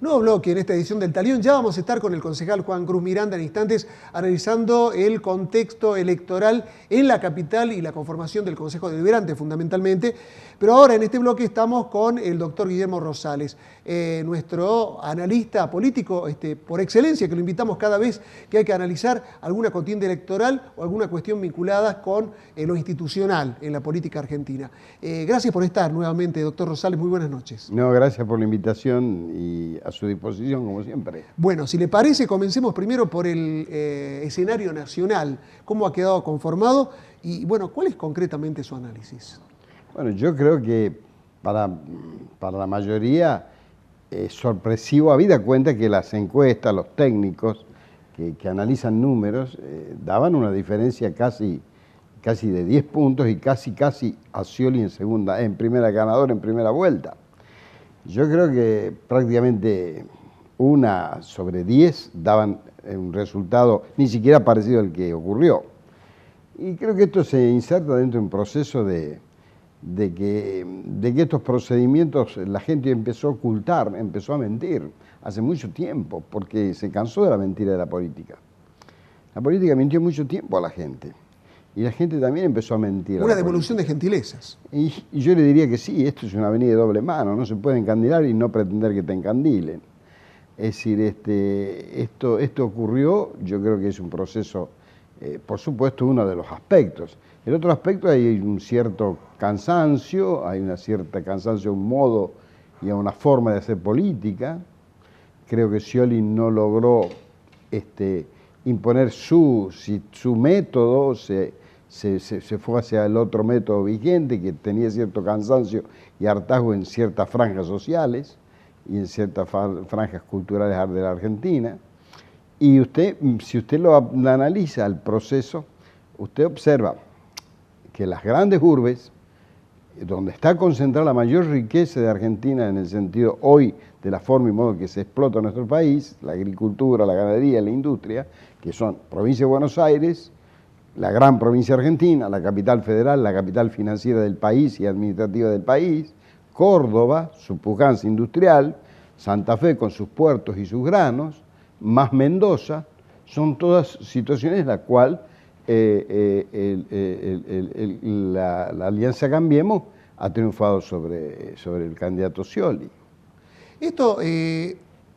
Nuevo bloque en esta edición del Talión. Ya vamos a estar con el concejal Juan Cruz Miranda en instantes analizando el contexto electoral en la capital y la conformación del Consejo Deliberante fundamentalmente. Pero ahora en este bloque estamos con el doctor Guillermo Rosales, nuestro analista político por excelencia, que lo invitamos cada vez que hay que analizar alguna contienda electoral o alguna cuestión vinculada con lo institucional en la política argentina. Gracias por estar nuevamente, doctor Rosales. Muy buenas noches. No, gracias por la invitación y a su disposición, como siempre. Bueno, si le parece, comencemos primero por el escenario nacional. ¿Cómo ha quedado conformado? Y bueno, ¿cuál es concretamente su análisis? Bueno, yo creo que para la mayoría es sorpresivo, habida cuenta que las encuestas, los técnicos que analizan números, daban una diferencia casi de 10 puntos y casi a Scioli en primera ganadora, en primera vuelta. Yo creo que prácticamente 1 sobre 10 daban un resultado ni siquiera parecido al que ocurrió. Y creo que esto se inserta dentro de un proceso de que estos procedimientos la gente empezó a ocultar, empezó a mentir hace mucho tiempo, porque se cansó de la mentira de la política. La política mintió mucho tiempo a la gente. Y la gente también empezó a mentir. Una devolución de gentilezas. Y yo le diría que sí, esto es una avenida de doble mano, no se puede encandilar y no pretender que te encandilen. Es decir, esto ocurrió, yo creo que es un proceso, por supuesto, uno de los aspectos. El otro aspecto, hay un cierto cansancio, a un modo y a una forma de hacer política. Creo que Scioli no logró imponer su método, se fue hacia el otro método vigente que tenía cierto cansancio y hartazgo en ciertas franjas sociales y en ciertas franjas culturales de la Argentina. Y si usted lo analiza el proceso, usted observa que las grandes urbes, donde está concentrada la mayor riqueza de Argentina en el sentido hoy de la forma y modo que se explota nuestro país, la agricultura, la ganadería, la industria, que son provincia de Buenos Aires, la gran provincia argentina, la capital federal, la capital financiera del país y administrativa del país, Córdoba, su pujanza industrial, Santa Fe con sus puertos y sus granos, más Mendoza, son todas situaciones en las cuales la Alianza Cambiemos ha triunfado sobre el candidato Scioli. Esto,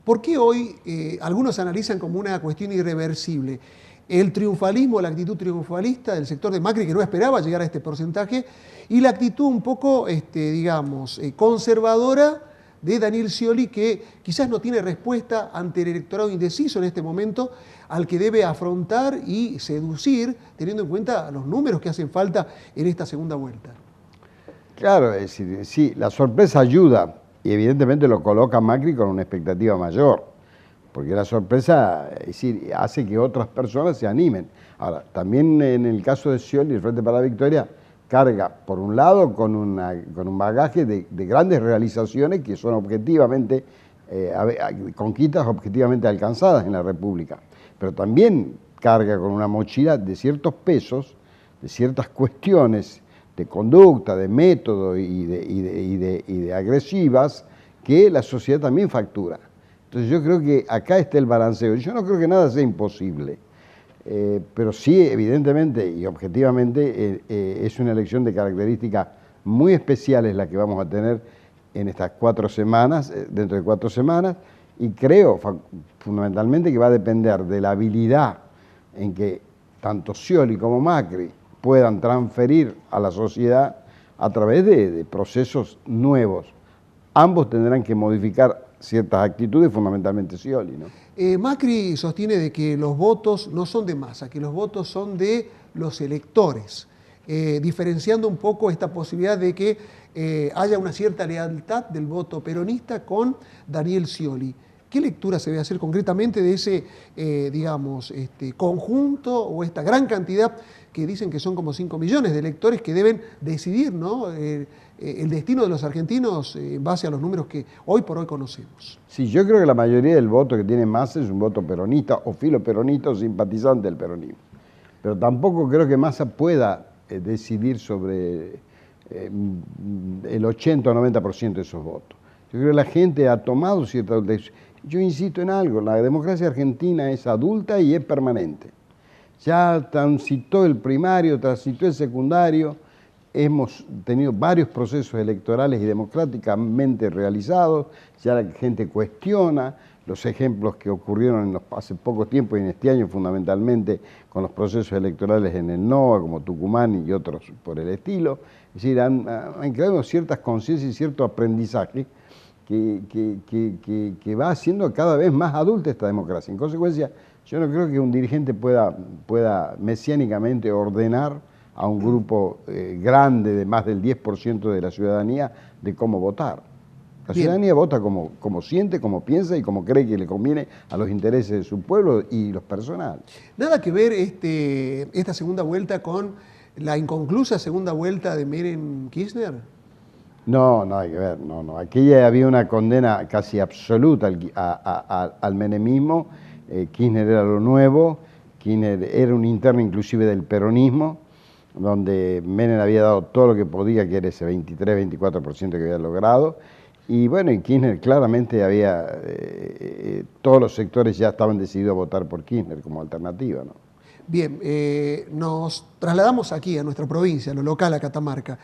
¿por qué hoy algunos analizan como una cuestión irreversible? El triunfalismo, la actitud triunfalista del sector de Macri, que no esperaba llegar a este porcentaje, y la actitud un poco, conservadora de Daniel Scioli, que quizás no tiene respuesta ante el electorado indeciso en este momento, al que debe afrontar y seducir, teniendo en cuenta los números que hacen falta en esta segunda vuelta. Claro, es decir, sí, la sorpresa ayuda, y evidentemente lo coloca a Macri con una expectativa mayor, porque la sorpresa, es decir, hace que otras personas se animen. Ahora, también en el caso de Scioli, el Frente para la Victoria carga, por un lado, con un bagaje de grandes realizaciones que son objetivamente, conquistas objetivamente alcanzadas en la República, pero también carga con una mochila de ciertos pesos, de ciertas cuestiones de conducta, de método y de agresivas que la sociedad también factura. Entonces yo creo que acá está el balanceo. Yo no creo que nada sea imposible. Pero sí, evidentemente y objetivamente, es una elección de características muy especiales la que vamos a tener en estas 4 semanas, dentro de 4 semanas, y creo fundamentalmente que va a depender de la habilidad en que tanto Scioli como Macri puedan transferir a la sociedad a través de procesos nuevos. Ambos tendrán que modificar ciertas actitudes, fundamentalmente Scioli, ¿no? Macri sostiene de que los votos no son de masa, que los votos son de los electores, diferenciando un poco esta posibilidad de que haya una cierta lealtad del voto peronista con Daniel Scioli. ¿Qué lectura se debe hacer concretamente de ese, conjunto o esta gran cantidad que dicen que son como 5 millones de electores que deben decidir, ¿no?, el destino de los argentinos en base a los números que hoy por hoy conocemos? Sí, yo creo que la mayoría del voto que tiene Massa es un voto peronista o filoperonista o simpatizante del peronismo. Pero tampoco creo que Massa pueda decidir sobre el 80 o 90% de esos votos. Yo creo que la gente ha tomado cierta... Yo insisto en algo, la democracia argentina es adulta y es permanente. Ya transitó el primario, transitó el secundario, hemos tenido varios procesos electorales y democráticamente realizados, ya la gente cuestiona los ejemplos que ocurrieron hace poco tiempo y en este año fundamentalmente con los procesos electorales en el NOA, como Tucumán y otros por el estilo. Es decir, han creado ciertas conciencias y cierto aprendizaje que va haciendo cada vez más adulta esta democracia. En consecuencia, yo no creo que un dirigente pueda mesiánicamente ordenar a un grupo grande de más del 10% de la ciudadanía de cómo votar. La ciudadanía vota como siente, como piensa y como cree que le conviene a los intereses de su pueblo y los personales. Nada que ver esta segunda vuelta con la inconclusa segunda vuelta de Menem Kirchner. No, no hay que ver, no. Aquí había una condena casi absoluta al menemismo. Kirchner era lo nuevo, Kirchner era un interno inclusive del peronismo, donde Menem había dado todo lo que podía, que era ese 23-24% que había logrado. Y bueno, y Kirchner claramente todos los sectores ya estaban decididos a votar por Kirchner como alternativa, ¿no? Bien, nos trasladamos aquí a nuestra provincia, a lo local, a Catamarca.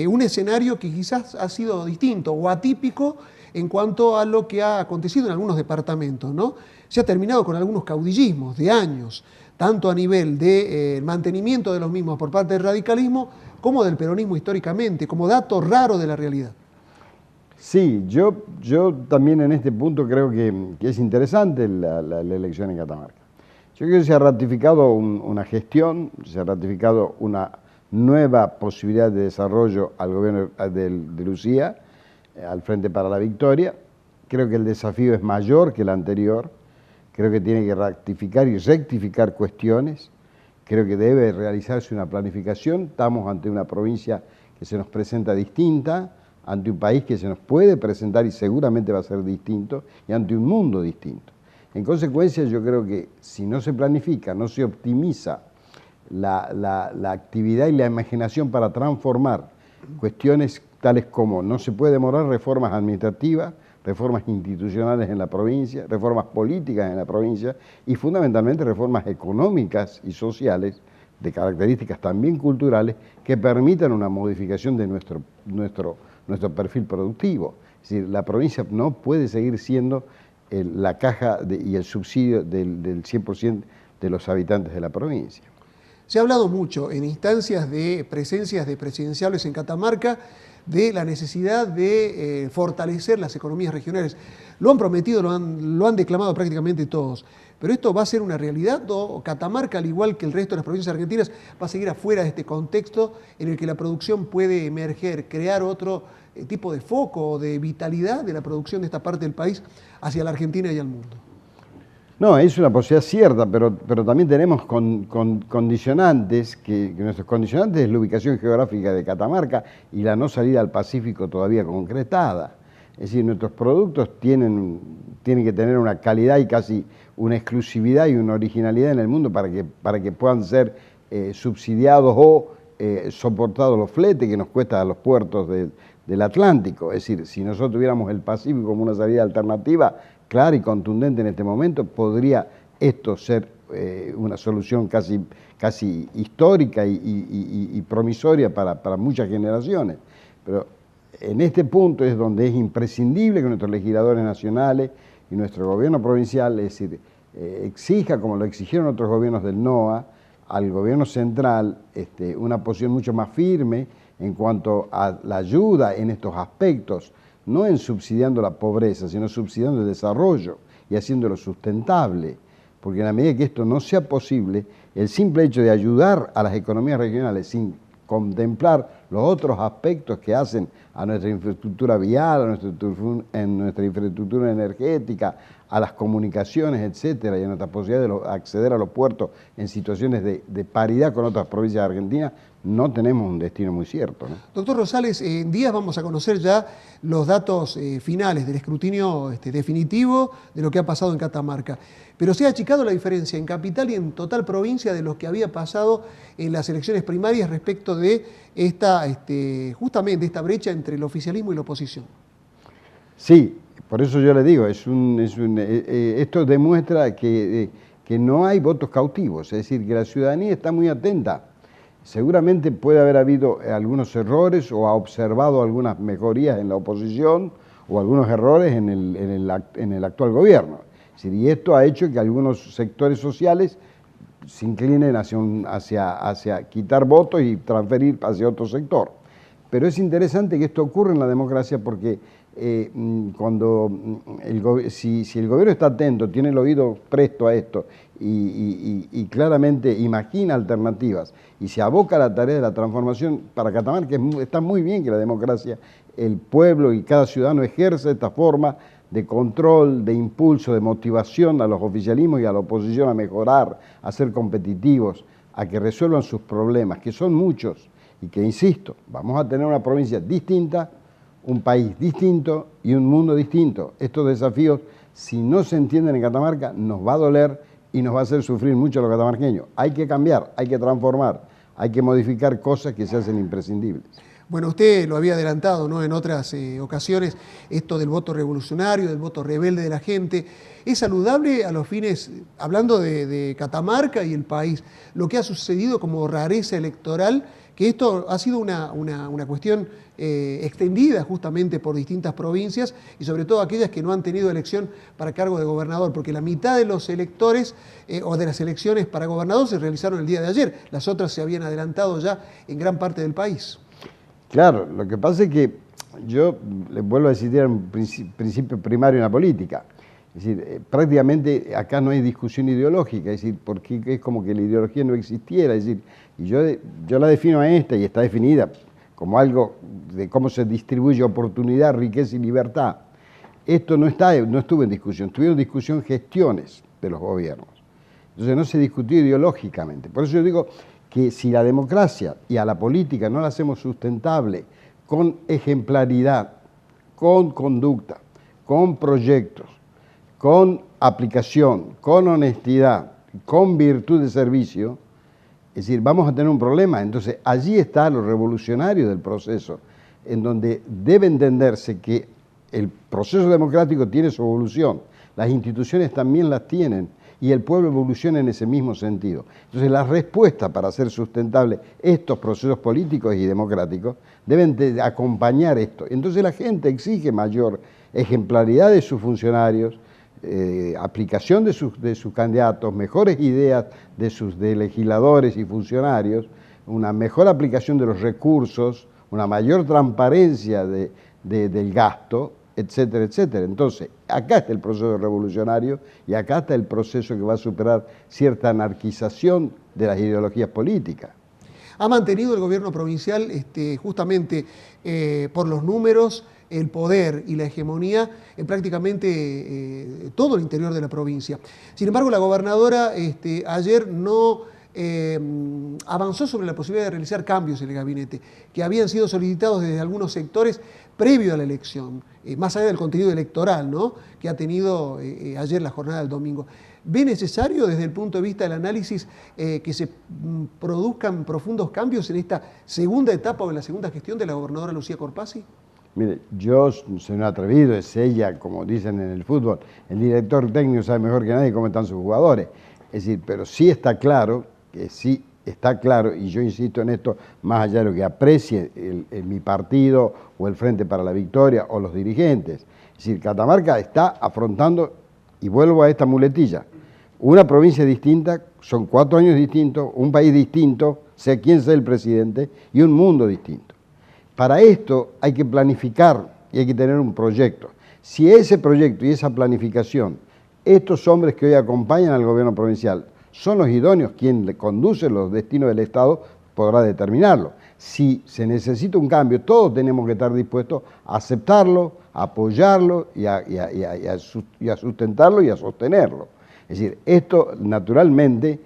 Un escenario que quizás ha sido distinto o atípico en cuanto a lo que ha acontecido en algunos departamentos, ¿no? Se ha terminado con algunos caudillismos de años, tanto a nivel de mantenimiento de los mismos por parte del radicalismo como del peronismo históricamente, como dato raro de la realidad. Sí, yo también en este punto creo que es interesante la elección en Catamarca. Yo creo que se ha ratificado una gestión, se ha ratificado una nueva posibilidad de desarrollo al gobierno de Lucía, al Frente para la Victoria. Creo que el desafío es mayor que el anterior, creo que tiene que ratificar y rectificar cuestiones, creo que debe realizarse una planificación. Estamos ante una provincia que se nos presenta distinta, ante un país que se nos puede presentar y seguramente va a ser distinto, y ante un mundo distinto. En consecuencia, yo creo que si no se planifica, no se optimiza la actividad y la imaginación para transformar cuestiones tales como no se puede demorar reformas administrativas, reformas institucionales en la provincia, reformas políticas en la provincia y fundamentalmente reformas económicas y sociales de características también culturales que permitan una modificación de nuestro perfil productivo. Es decir, la provincia no puede seguir siendo la caja y el subsidio del 100% de los habitantes de la provincia. Se ha hablado mucho en instancias de presencias de presidenciables en Catamarca de la necesidad de fortalecer las economías regionales. Lo han prometido, lo han declamado prácticamente todos. Pero ¿esto va a ser una realidad o Catamarca, al igual que el resto de las provincias argentinas, va a seguir afuera de este contexto en el que la producción puede emerger, crear otro tipo de foco o de vitalidad de la producción de esta parte del país hacia la Argentina y al mundo? No, es una posibilidad cierta, pero también tenemos condicionantes, que nuestros condicionantes es la ubicación geográfica de Catamarca y la no salida al Pacífico todavía concretada. Es decir, nuestros productos tienen que tener una calidad y casi una exclusividad y una originalidad en el mundo para que puedan ser subsidiados o soportados los fletes que nos cuesta a los puertos del Atlántico. Es decir, si nosotros tuviéramos el Pacífico como una salida alternativa clara y contundente en este momento, podría esto ser una solución casi histórica y promisoria para muchas generaciones. Pero en este punto es donde es imprescindible que nuestros legisladores nacionales y nuestro gobierno provincial, es decir, exija, como lo exigieron otros gobiernos del NOA, al gobierno central una posición mucho más firme en cuanto a la ayuda en estos aspectos, no en subsidiando la pobreza, sino subsidiando el desarrollo y haciéndolo sustentable. Porque en la medida que esto no sea posible, el simple hecho de ayudar a las economías regionales sin contemplar los otros aspectos que hacen a nuestra infraestructura vial, a nuestra infraestructura energética, a las comunicaciones, etcétera, y a nuestra posibilidad de acceder a los puertos en situaciones de paridad con otras provincias de Argentina, no tenemos un destino muy cierto, ¿no? Doctor Rosales, en días vamos a conocer ya los datos finales del escrutinio definitivo de lo que ha pasado en Catamarca. Pero se ha achicado la diferencia en capital y en total provincia de lo que había pasado en las elecciones primarias respecto de justamente esta brecha entre el oficialismo y la oposición. Sí, Por eso yo le digo, esto demuestra que no hay votos cautivos, es decir, que la ciudadanía está muy atenta. Seguramente puede haber habido algunos errores o ha observado algunas mejorías en la oposición o algunos errores en el actual gobierno. Es decir, y esto ha hecho que algunos sectores sociales se inclinen hacia quitar votos y transferir hacia otro sector. Pero es interesante que esto ocurra en la democracia porque si el gobierno está atento, tiene el oído presto a esto y claramente imagina alternativas y se aboca a la tarea de la transformación, para Catamarca está muy bien que la democracia, el pueblo y cada ciudadano ejerza esta forma de control, de impulso, de motivación a los oficialismos y a la oposición a mejorar, a ser competitivos, a que resuelvan sus problemas, que son muchos, y que, insisto, vamos a tener una provincia distinta, un país distinto y un mundo distinto. Estos desafíos, si no se entienden en Catamarca, nos va a doler y nos va a hacer sufrir mucho a los catamarqueños. Hay que cambiar, hay que transformar, hay que modificar cosas que se hacen imprescindibles. Bueno, usted lo había adelantado, ¿no?, en otras ocasiones, esto del voto revolucionario, del voto rebelde de la gente. ¿Es saludable a los fines, hablando de Catamarca y el país, lo que ha sucedido como rareza electoral, que esto ha sido una cuestión extendida justamente por distintas provincias y sobre todo aquellas que no han tenido elección para cargo de gobernador, porque la mitad de los electores o de las elecciones para gobernador se realizaron el día de ayer, las otras se habían adelantado ya en gran parte del país? Claro, lo que pasa es que yo les vuelvo a decir, era un principio primario en la política. Es decir, prácticamente acá no hay discusión ideológica, es decir, porque es como que la ideología no existiera, es decir, y yo la defino a esta y está definida como algo de cómo se distribuye oportunidad, riqueza y libertad. Esto no estuvo en discusión, estuvieron en discusión gestiones de los gobiernos. Entonces no se discutió ideológicamente. Por eso yo digo que si la democracia y a la política no la hacemos sustentable con ejemplaridad, con conducta, con proyectos, con aplicación, con honestidad, con virtud de servicio, es decir, vamos a tener un problema. Entonces, allí está lo revolucionario del proceso, en donde debe entenderse que el proceso democrático tiene su evolución, las instituciones también las tienen, y el pueblo evoluciona en ese mismo sentido. Entonces, la respuesta para hacer sustentable estos procesos políticos y democráticos deben acompañar esto. Entonces, la gente exige mayor ejemplaridad de sus funcionarios, aplicación de sus candidatos, mejores ideas de legisladores y funcionarios, una mejor aplicación de los recursos, una mayor transparencia del gasto, etcétera, etcétera. Entonces, acá está el proceso revolucionario y acá está el proceso que va a superar cierta anarquización de las ideologías políticas. Ha mantenido el gobierno provincial justamente por los números, el poder y la hegemonía en prácticamente todo el interior de la provincia. Sin embargo, la gobernadora ayer no avanzó sobre la posibilidad de realizar cambios en el gabinete, que habían sido solicitados desde algunos sectores previo a la elección, más allá del contenido electoral, ¿no?, que ha tenido ayer la jornada del domingo. ¿Ve necesario desde el punto de vista del análisis que se produzcan profundos cambios en esta segunda etapa o en la segunda gestión de la gobernadora Lucía Corpazzi? Mire, yo soy un atrevido, es ella, como dicen en el fútbol, el director técnico sabe mejor que nadie cómo están sus jugadores. Es decir, pero sí está claro, y yo insisto en esto, más allá de lo que aprecie mi partido o el Frente para la Victoria o los dirigentes. Es decir, Catamarca está afrontando, y vuelvo a esta muletilla, una provincia distinta, son 4 años distintos, un país distinto, sea quien sea el presidente, y un mundo distinto. Para esto hay que planificar y hay que tener un proyecto. Si ese proyecto y esa planificación, estos hombres que hoy acompañan al gobierno provincial, son los idóneos, quien le conduce los destinos del Estado podrá determinarlo. Si se necesita un cambio, todos tenemos que estar dispuestos a aceptarlo, a apoyarlo y a sustentarlo y a sostenerlo. Es decir, esto naturalmente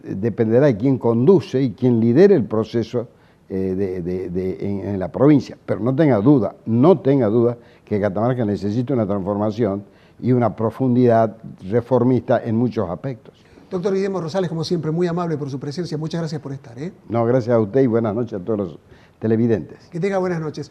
dependerá de quién conduce y quién lidere el proceso en la provincia. Pero no tenga duda que Catamarca necesita una transformación y una profundidad reformista en muchos aspectos. Doctor Guillermo Rosales, como siempre, muy amable por su presencia. Muchas gracias por estar. No, gracias a usted y buenas noches a todos los televidentes. Que tenga buenas noches.